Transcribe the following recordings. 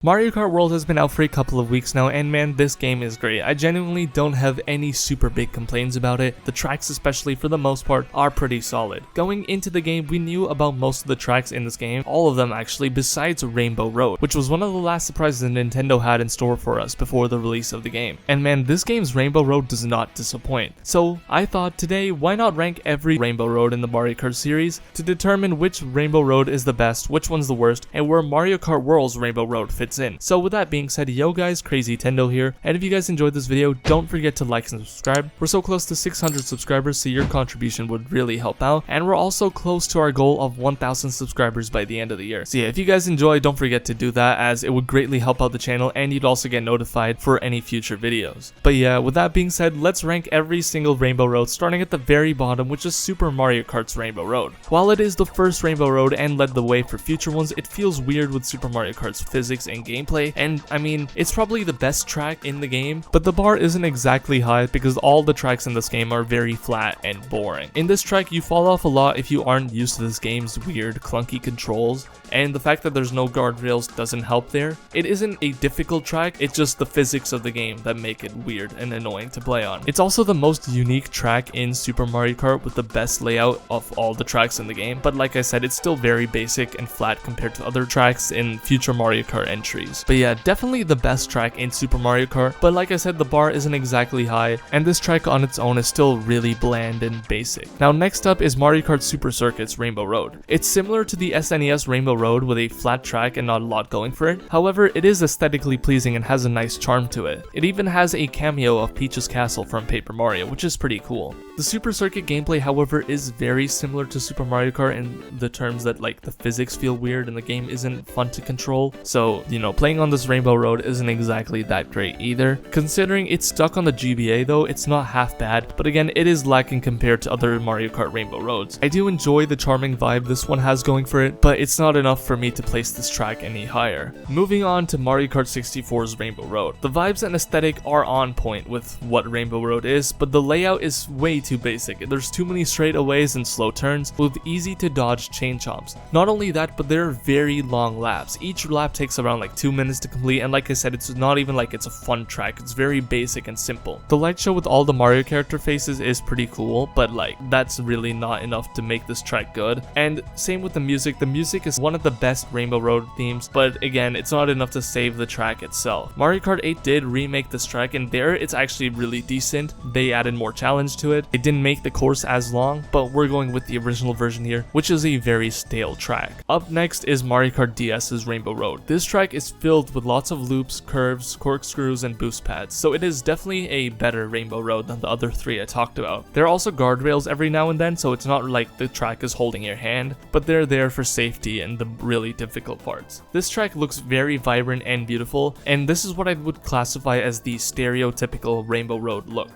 Mario Kart World has been out for a couple of weeks now, and man, this game is great. I genuinely don't have any super big complaints about it. The tracks, especially for the most part, are pretty solid. Going into the game, we knew about most of the tracks in this game, all of them actually, besides Rainbow Road, which was one of the last surprises Nintendo had in store for us before the release of the game. And man, this game's Rainbow Road does not disappoint. So I thought today, why not rank every Rainbow Road in the Mario Kart series to determine which Rainbow Road is the best, which one's the worst, and where Mario Kart World's Rainbow Road fits in. So with that being said, yo guys, Crazy Tendo here, and if you guys enjoyed this video, don't forget to like and subscribe. We're so close to 600 subscribers, so your contribution would really help out, and we're also close to our goal of 1000 subscribers by the end of the year. So yeah, if you guys enjoy, don't forget to do that, as it would greatly help out the channel, and you'd also get notified for any future videos. But yeah, with that being said, let's rank every single Rainbow Road, starting at the very bottom, which is Super Mario Kart's Rainbow Road. While it is the first Rainbow Road and led the way for future ones, it feels weird with Super Mario Kart's physics and gameplay. And I mean, it's probably the best track in the game, but the bar isn't exactly high because all the tracks in this game are very flat and boring. In this track, you fall off a lot if you aren't used to this game's weird, clunky controls, and the fact that there's no guardrails doesn't help there. It isn't a difficult track, it's just the physics of the game that make it weird and annoying to play on. It's also the most unique track in Super Mario Kart with the best layout of all the tracks in the game, but like I said, it's still very basic and flat compared to other tracks in future Mario Kart entries. But yeah, definitely the best track in Super Mario Kart, but like I said, the bar isn't exactly high, and this track on its own is still really bland and basic. Now next up is Mario Kart Super Circuit's Rainbow Road. It's similar to the SNES Rainbow Road with a flat track and not a lot going for it. However, it is aesthetically pleasing and has a nice charm to it. It even has a cameo of Peach's castle from Paper Mario, which is pretty cool. The Super Circuit gameplay, however, is very similar to Super Mario Kart in the terms that like the physics feel weird and the game isn't fun to control. So, you know, playing on this Rainbow Road isn't exactly that great either. Considering it's stuck on the GBA though, it's not half bad, but again, it is lacking compared to other Mario Kart Rainbow Roads. I do enjoy the charming vibe this one has going for it, but it's not enough for me to place this track any higher. Moving on to Mario Kart 64's Rainbow Road. The vibes and aesthetic are on point with what Rainbow Road is, but the layout is way too basic. There's too many straightaways and slow turns with easy to dodge chain chomps. Not only that, but there are very long laps. Each lap takes around like 2 minutes to complete, and like I said, it's not even like it's a fun track. It's very basic and simple. The light show with all the Mario character faces is pretty cool, but like that's really not enough to make this track good. And same with the music. The music is one of the best Rainbow Road themes, but again, it's not enough to save the track itself. Mario Kart 8 did remake this track, and there it's actually really decent. They added more challenge to it. It didn't make the course as long, but we're going with the original version here, which is a very stale track. Up next is Mario Kart DS's Rainbow Road. This track is filled with lots of loops, curves, corkscrews, and boost pads, so it is definitely a better Rainbow Road than the other three I talked about. There are also guardrails every now and then, so it's not like the track is holding your hand, but they're there for safety and the really difficult parts. This track looks very vibrant and beautiful, and this is what I would classify as the stereotypical Rainbow Road look.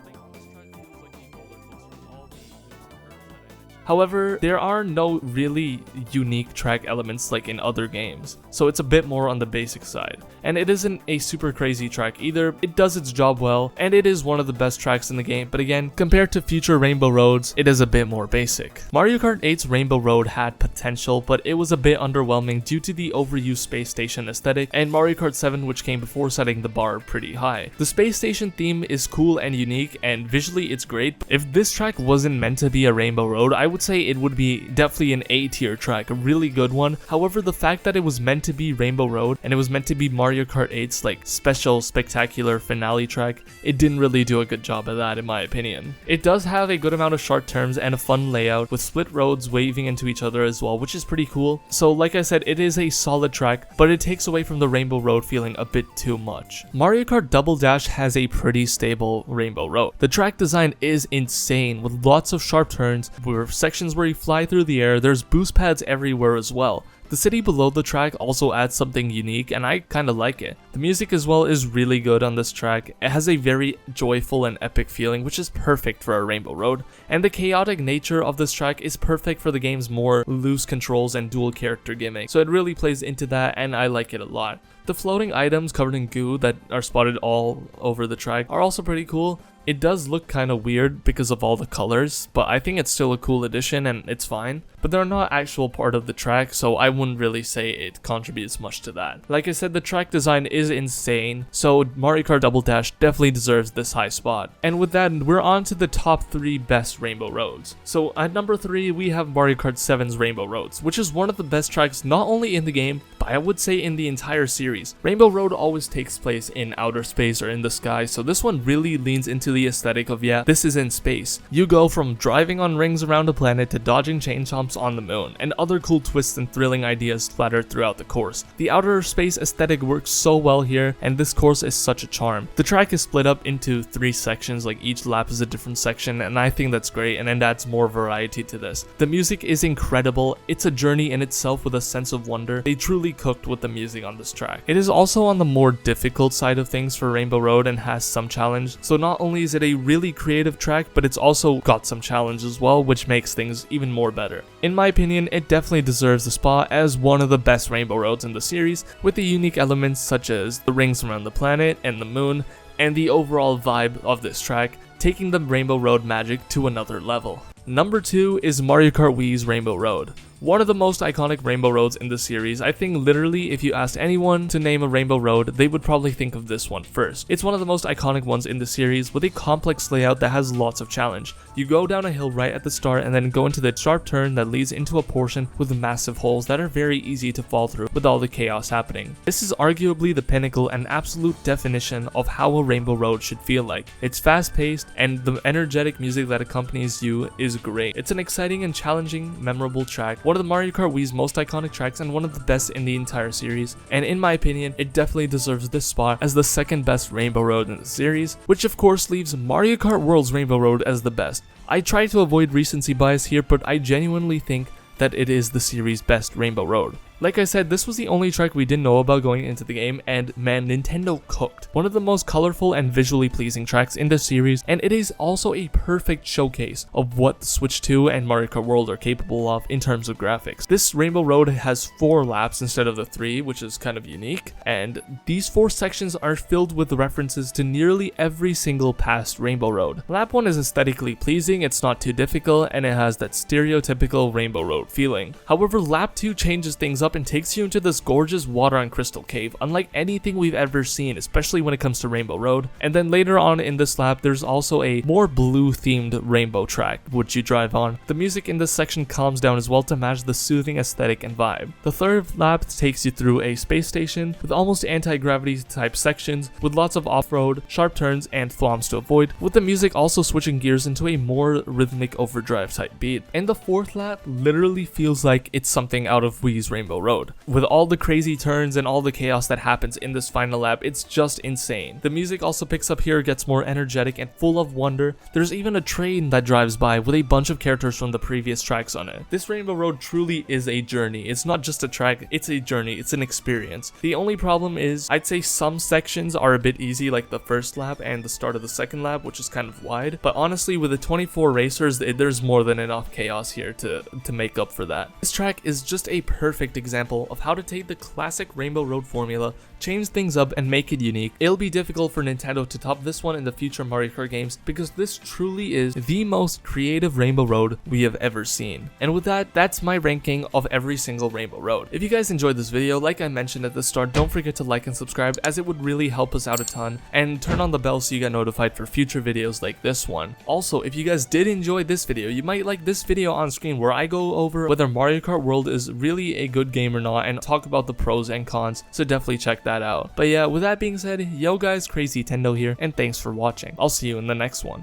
However, there are no really unique track elements like in other games, so it's a bit more on the basic side. And it isn't a super crazy track either. It does its job well, and it is one of the best tracks in the game, but again, compared to future Rainbow Roads, it is a bit more basic. Mario Kart 8's Rainbow Road had potential, but it was a bit underwhelming due to the overused space station aesthetic, and Mario Kart 7, which came before, setting the bar pretty high. The space station theme is cool and unique, and visually it's great. If this track wasn't meant to be a Rainbow Road, I would say it would be definitely an A tier track, a really good one. However, the fact that it was meant to be Rainbow Road and it was meant to be Mario Kart 8's like special spectacular finale track, it didn't really do a good job of that in my opinion. It does have a good amount of short turns and a fun layout with split roads waving into each other as well, which is pretty cool. So like I said, it is a solid track, but it takes away from the Rainbow Road feeling a bit too much. Mario Kart Double Dash has a pretty stable Rainbow Road. The track design is insane with lots of sharp turns, with sections where you fly through the air. There's boost pads everywhere as well. The city below the track also adds something unique, and I kinda like it. The music as well is really good on this track. It has a very joyful and epic feeling, which is perfect for a Rainbow Road. And the chaotic nature of this track is perfect for the game's more loose controls and dual character gimmick. So it really plays into that, and I like it a lot. The floating items covered in goo that are spotted all over the track are also pretty cool. It does look kind of weird because of all the colors, but I think it's still a cool addition and it's fine. But they're not actual part of the track, so I wouldn't really say it contributes much to that. Like I said, the track design is insane, so Mario Kart Double Dash definitely deserves this high spot. And with that, we're on to the top 3 best Rainbow Roads. So at number 3, we have Mario Kart 7's Rainbow Roads, which is one of the best tracks not only in the game, but I would say in the entire series. Rainbow Road always takes place in outer space or in the sky, so this one really leans into the aesthetic of, yeah, this is in space. You go from driving on rings around a planet to dodging chain chomps on the moon, and other cool twists and thrilling ideas splattered throughout the course. The outer space aesthetic works so well here, and this course is such a charm. The track is split up into 3 sections, like each lap is a different section, and I think that's great, and it adds more variety to this. The music is incredible, it's a journey in itself with a sense of wonder. They truly cooked with the music on this track. It is also on the more difficult side of things for Rainbow Road and has some challenge, so not only is it a really creative track, but it's also got some challenge as well, which makes things even more better. In my opinion, it definitely deserves the spot as one of the best Rainbow Roads in the series, with the unique elements such as the rings around the planet and the moon, and the overall vibe of this track, taking the Rainbow Road magic to another level. Number 2 is Mario Kart Wii's Rainbow Road. One of the most iconic Rainbow Roads in the series. I think literally if you asked anyone to name a Rainbow Road, they would probably think of this one first. It's one of the most iconic ones in the series with a complex layout that has lots of challenge. You go down a hill right at the start and then go into the sharp turn that leads into a portion with massive holes that are very easy to fall through with all the chaos happening. This is arguably the pinnacle and absolute definition of how a Rainbow Road should feel like. It's fast paced and the energetic music that accompanies you is great. It's an exciting and challenging, memorable track. One of the Mario Kart Wii's most iconic tracks and one of the best in the entire series, and in my opinion, it definitely deserves this spot as the second best Rainbow Road in the series, which of course leaves Mario Kart World's Rainbow Road as the best. I try to avoid recency bias here, but I genuinely think that it is the series' best Rainbow Road. Like I said, this was the only track we didn't know about going into the game, and man, Nintendo cooked. One of the most colorful and visually pleasing tracks in the series, and it is also a perfect showcase of what the Switch 2 and Mario Kart World are capable of in terms of graphics. This Rainbow Road has 4 laps instead of the 3, which is kind of unique, and these 4 sections are filled with references to nearly every single past Rainbow Road. Lap 1 is aesthetically pleasing, it's not too difficult, and it has that stereotypical Rainbow Road feeling. However, Lap 2 changes things up and takes you into this gorgeous water and crystal cave, unlike anything we've ever seen, especially when it comes to Rainbow Road. And then later on in this lap, there's also a more blue themed rainbow track, which you drive on. The music in this section calms down as well to match the soothing aesthetic and vibe. The third lap takes you through a space station with almost anti-gravity type sections, with lots of off-road, sharp turns, and thwomps to avoid, with the music also switching gears into a more rhythmic overdrive type beat. And the fourth lap literally feels like it's something out of Wii's Rainbow Road. With all the crazy turns and all the chaos that happens in this final lap, it's just insane. The music also picks up here, gets more energetic and full of wonder. There's even a train that drives by with a bunch of characters from the previous tracks on it. This Rainbow Road truly is a journey. It's not just a track, it's a journey, it's an experience. The only problem is, I'd say some sections are a bit easy, like the first lap and the start of the second lap, which is kind of wide. But honestly, with the 24 racers, there's more than enough chaos here to make up for that. This track is just a perfect example of how to take the classic Rainbow Road formula, change things up, and make it unique. It'll be difficult for Nintendo to top this one in the future Mario Kart games, because this truly is the most creative Rainbow Road we have ever seen. And with that, that's my ranking of every single Rainbow Road. If you guys enjoyed this video, like I mentioned at the start, don't forget to like and subscribe, as it would really help us out a ton, and turn on the bell so you get notified for future videos like this one. Also, if you guys did enjoy this video, you might like this video on screen where I go over whether Mario Kart World is really a good game or not and talk about the pros and cons, so definitely check that out. But yeah, with that being said, yo guys, Crazy Tendo here, and thanks for watching. I'll see you in the next one.